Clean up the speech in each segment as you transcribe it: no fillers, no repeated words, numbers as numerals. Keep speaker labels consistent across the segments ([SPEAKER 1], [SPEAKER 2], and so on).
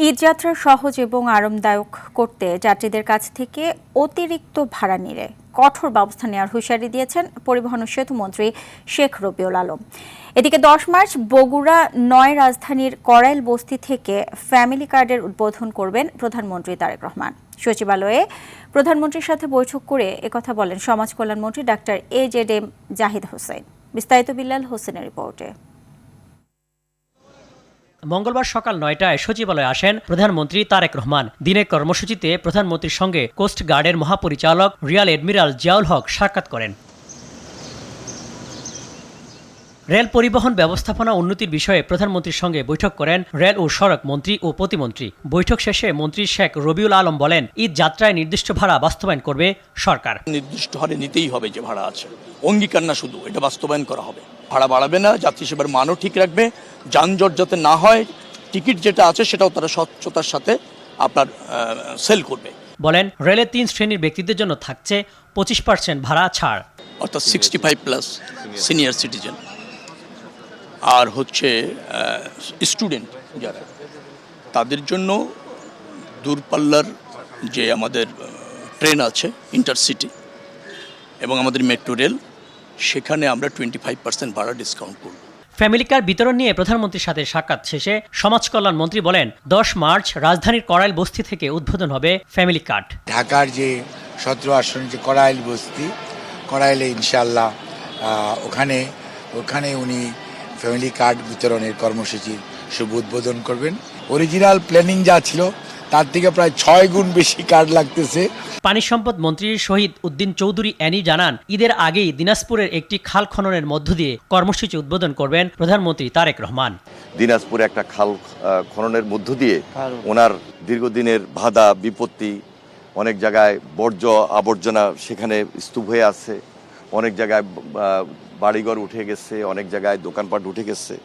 [SPEAKER 1] ঈদযাত্রা সহজ এবং আরামদায়ক করতে যাত্রীদের কাছ থেকে অতিরিক্ত ভাড়া নিলে কঠোর ব্যবস্থা নেওয়ার হুঁশিয়ারি দিয়েছেন পরিবহন ও সেতুমন্ত্রী শেখ রবিউল আলম। এদিকে 10 মার্চ বগুড়া 9 রাজধানীর করাইল বস্তি থেকে ফ্যামিলি কার্ডের উদ্বোধন করবেন প্রধানমন্ত্রী তারেক রহমান। সচিবালয়ে প্রধানমন্ত্রীর সাথে বৈঠক করে একথা বলেন সমাজ কল্যাণমন্ত্রী ডাক্তার AJM জাহিদ হোসেন। বিস্তারিত বিল্লাল হোসেনের রিপোর্টে।
[SPEAKER 2] মঙ্গলবার সকাল 9টায় সচিবালয়ে আসেন প্রধানমন্ত্রী তারেক রহমান। দিনের কর্মসূচিতে প্রধানমন্ত্রীর সঙ্গে কোস্ট গার্ডের মহাপরিচালক রিয়াল এডমিরাল জিয়াউল হক সাক্ষাৎ করেন। রেল পরিবহন ব্যবস্থাপনা উন্নতির বিষয়ে প্রধানমন্ত্রীর সঙ্গে বৈঠক করেন রেল ও সড়ক মন্ত্রী ও প্রতিমন্ত্রী। বৈঠক শেষে মন্ত্রী শেখ রবিউল আলম বলেন, ঈদ যাত্রায় নির্দিষ্ট ভাড়া বাস্তবায়ন করবে সরকার।
[SPEAKER 3] নির্দিষ্ট হারে নিতেই হবে, যে ভাড়া আছে অঙ্গীকার না, শুধু এটা বাস্তবায়ন করা হবে। ভাড়া বাড়াবে না, যাত্রী সেবার মানও ঠিক রাখবে, যানজট যাতে না হয়, টিকিট যেটা আছে সেটাও তারা স্বচ্ছতার সাথে আপনার সেল করবে।
[SPEAKER 2] বলেন, রেলের 3 শ্রেণীর ব্যক্তিদের জন্য থাকছে 25% ভাড়া ছাড়,
[SPEAKER 3] অর্থাৎ 65+ সিনিয়র সিটিজেন, আর হচ্ছে স্টুডেন্ট যারা, তাদের জন্য দূরপাল্লার যে আমাদের ট্রেন আছে ইন্টারসিটি এবং আমাদের মেট্রো রেল, সেখানে আমরা 25% ভাড়া ডিসকাউন্ট করব।
[SPEAKER 2] ফ্যামিলি কার্ড বিতরণ নিয়ে প্রধানমন্ত্রীর সাথে সাক্ষাৎ শেষে সমাজ কল্যাণ মন্ত্রী বলেন, 10 মার্চ রাজধানীর করাইল বস্তি থেকে উদ্বোধন হবে ফ্যামিলি কার্ড।
[SPEAKER 4] ঢাকার যে 17 আসনের যে করাইল বস্তি, করাইলে ইনশাআল্লাহ ওখানে উনি ফ্যামিলি কার্ড বিতরণের কর্মসূচির শুভ উদ্বোধন করবেন। অরিজিনাল প্ল্যানিং যা ছিল তার থেকে প্রায় 6 গুণ বেশি কার্ড লাগতেছে।
[SPEAKER 2] পানি সম্পদ মন্ত্রী শহীদ উদ্দিন চৌধুরী অ্যানি জানান, ঈদের আগেই দিনাজপুরের একটি খাল খননের মধ্য দিয়ে কর্মসূচি উদ্বোধন করবেন প্রধানমন্ত্রী তারেক রহমান।
[SPEAKER 5] দিনাজপুরে একটা খাল খননের মধ্য দিয়ে ওনার দীর্ঘদিনের বাধা বিপত্তি, অনেক জায়গায় বর্জ্য আবর্জনা সেখানে স্তূপ হয়ে আছে, অনেক জায়গায় বাড়িঘর উঠে গেছে, অনেক জায়গায় দোকানপাট উঠে গেছে।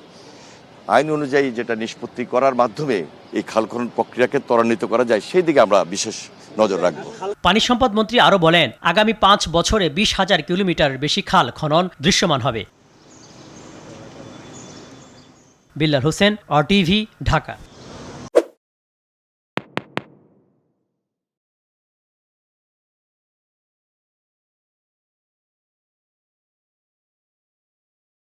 [SPEAKER 5] আইন অনুযায়ী যেটা নিষ্পত্তি করার মাধ্যমে এই খাল খনন প্রক্রিয়াকে ত্বরান্বিত করা যায়, সেই দিকে আমরা বিশেষ নজর রাখব।
[SPEAKER 2] পানি সম্পদ মন্ত্রী আরও বলেন, আগামী 5 বছরে 20,000 কিলোমিটার বেশি খাল খনন দৃশ্যমান হবে। বিল্লাল হোসেন, RTV, ঢাকা।